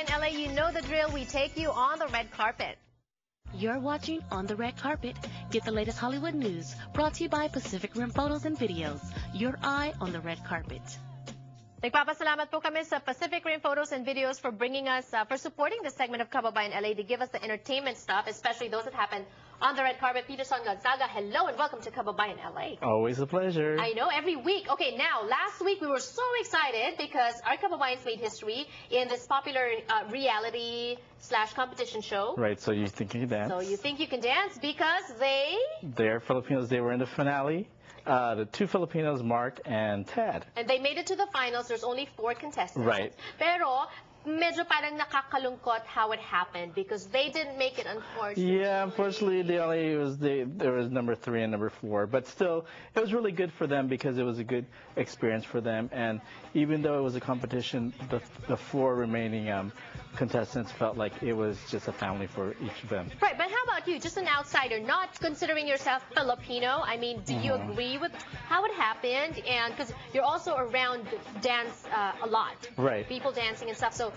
Kababayan LA, you know the drill. We take you on the red carpet. You're watching On the Red Carpet. Get the latest Hollywood news brought to you by Pacific Rim Photos and Videos. Your eye on the red carpet. Nagpapasalamat po kami sa Pacific Rim Photos and Videos for bringing us, for supporting this segment of Kababayan LA to give us the entertainment stuff, especially those that happen on the red carpet. Peterson, Gonzaga, hello and welcome to Kababayan LA. Always a pleasure. I know, every week. Okay, now, last week we were so excited because our Kababayans made history in this popular reality/competition show. Right, So You Think You Can Dance. So You Think You Can Dance because they're Filipinos. They were in the finale. The two Filipinos, Mark and Tad. And they made it to the finals. There's only 4 contestants. Right. Pero medyo parang nakakalungkot how it happened because they didn't make it, unfortunately. Yeah, unfortunately, there was number 3 and number 4. But still, it was really good for them because it was a good experience for them. And even though it was a competition, the 4 remaining contestants felt like it was just a family for each of them. Right, but how about you, just an outsider, not considering yourself Filipino? I mean, do you agree with how it happened? And because you're also around dance a lot, right? People dancing and stuff. So,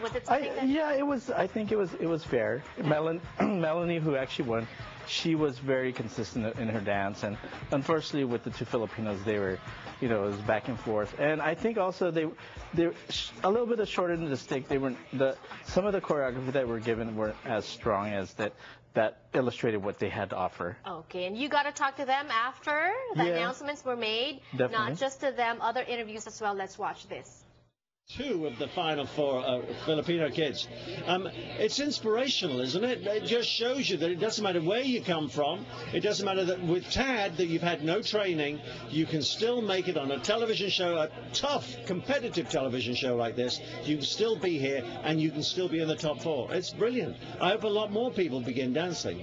was it something that? Yeah, it was. I think it was fair. Melanie, who actually won, she was very consistent in her dance, and unfortunately, with the two Filipinos, they were, it was back and forth. And I think also they're a little bit short end of the stick. They weren't some of the choreography that were given weren't as strong as that illustrated what they had to offer. Okay, and you got to talk to them after the announcements were made. Definitely. Not just to them, other interviews as well. Let's watch this. 2 of the final 4 Filipino kids. It's inspirational, isn't it? It just shows you that it doesn't matter where you come from. It doesn't matter that with Tad, that you've had no training, you can still make it on a television show, a tough, competitive television show like this. You can still be here, and you can still be in the top 4. It's brilliant. I hope a lot more people begin dancing.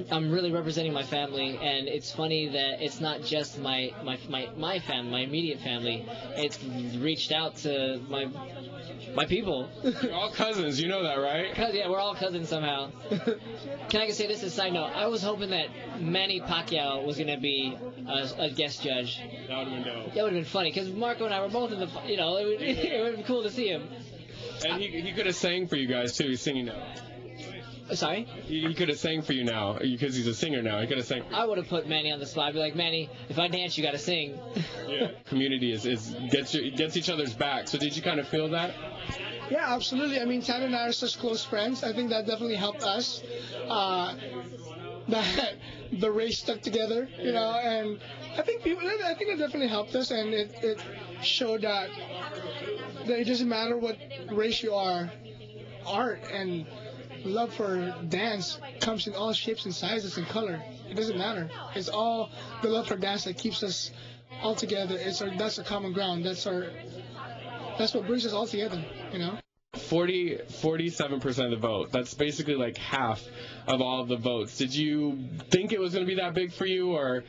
I'm really representing my family, and it's funny that it's not just my family, my immediate family. It's reached out to my people. You're all cousins, you know that, right? Yeah, we're all cousins somehow. Can I say this as a side note? I was hoping that Manny Pacquiao was going to be a guest judge. That would have been dope. That would have been funny, because Marco and I were both in the, it would have been cool to see him. And he could have sang for you guys, too. He's singing now. Sorry? He could have sang for you now, because he's a singer now. He could have sang for you. I would have put Manny on the spot. I'd be like, Manny, if I dance, you got to sing. Yeah. Community gets each other's back. So did you kind of feel that? Yeah, absolutely. I mean, Tad and I are such close friends. I think that definitely helped us. That the race stuck together, and I think it definitely helped us, and it showed that it doesn't matter what race you are, art and love for dance comes in all shapes and sizes and color. It doesn't matter. It's all the love for dance that keeps us all together. That's a common ground. That's what brings us all together, 47% of the vote. That's basically like half of all of the votes. Did you think it was going to be that big for you, or?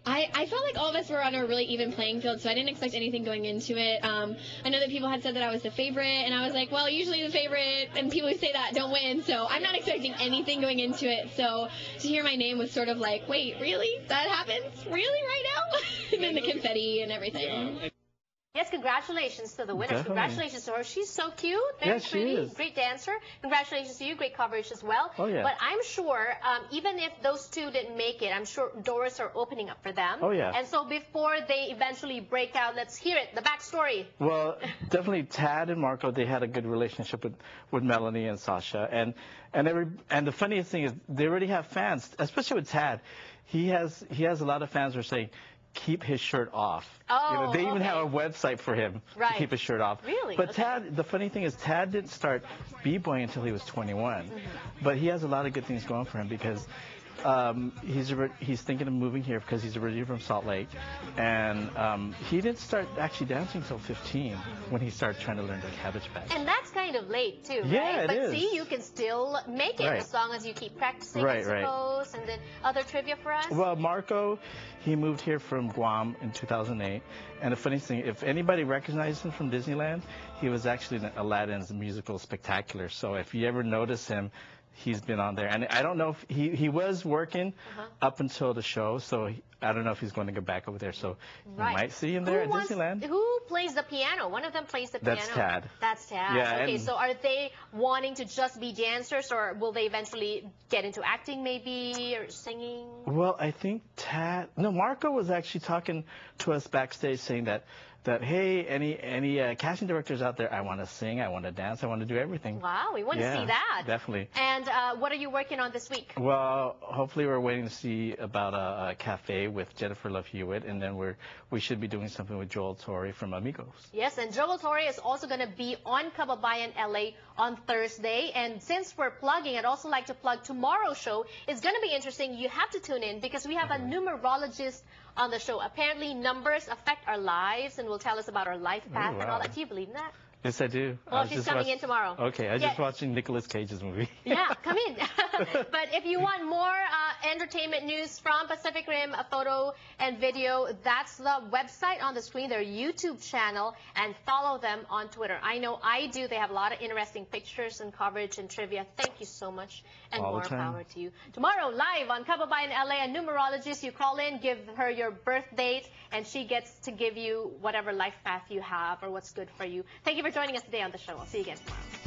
I felt like all of us were on a really even playing field, so I didn't expect anything going into it. I know that people had said that I was the favorite, and I was like, well, usually the favorite and people who say that don't win, so I'm not expecting anything going into it. So to hear my name was sort of like, wait, really? That happens? Really right now? And then the confetti and everything. Yeah. Yes, congratulations to the winners. Definitely. Congratulations to her. She's so cute, very pretty, she is. great dancer. Congratulations to you, great coverage as well. Oh, yeah. But I'm sure, even if those 2 didn't make it, I'm sure doors are opening up for them. Oh, yeah. And so before they eventually break out, let's hear it, the backstory. Well, definitely Tad and Marco, they had a good relationship with Melanie and Sasha. And the funniest thing is they already have fans, especially with Tad. He has a lot of fans who are saying, keep his shirt off. Oh, they even have a website for him to keep his shirt off. Really? But Tad, the funny thing is Tad didn't start b-boying until he was 21. But he has a lot of good things going for him because he's thinking of moving here because he's originally from Salt Lake. And he didn't start actually dancing until 15 when he started trying to learn the cabbage patch. And that's kind of late too, Yeah, right? it But is. see, you can still make it as long as you keep practicing, I suppose. And then other trivia for us? Well, Marco, he moved here from Guam in 2008. And the funny thing, if anybody recognizes him from Disneyland, he was actually in Aladdin's musical Spectacular. So if you ever notice him he's been on there. And I don't know if he was working up until the show, so I don't know if he's going to go back over there. So you might see him there at Disneyland. Who plays the piano? One of them plays the piano. That's Tad. That's Tad. Yeah, okay, so are they wanting to just be dancers, or will they eventually get into acting maybe, or singing? Well, I think Marko was actually talking to us backstage saying that hey, any casting directors out there, I want to sing, I want to dance, I want to do everything. Wow, we want to see that. Definitely. And what are you working on this week? Well, hopefully we're waiting to see about a cafe with Jennifer Love Hewitt, and then we should be doing something with Joel Torre from Amigos. Yes, and Joel Torre is also going to be on Kababayan LA on Thursday. And since we're plugging, I'd also like to plug tomorrow's show. It's going to be interesting. You have to tune in because we have a numerologist on the show. Apparently, numbers affect our lives and will tell us about our life path and all that. Do you believe in that? Yes, I do. Well, she's coming in tomorrow. Okay, I just watching Nicolas Cage's movie. Yeah, come in. But if you want more entertainment news from Pacific Rim, photo and video, that's the website on the screen, their YouTube channel, and follow them on Twitter. I know I do. They have a lot of interesting pictures and coverage and trivia. Thank you so much, and more power to you. Tomorrow, live on Kababayan LA, a numerologist. You call in, give her your birth date, and she gets to give you whatever life path you have or what's good for you. Thank you for joining us today on the show. I'll see you again tomorrow.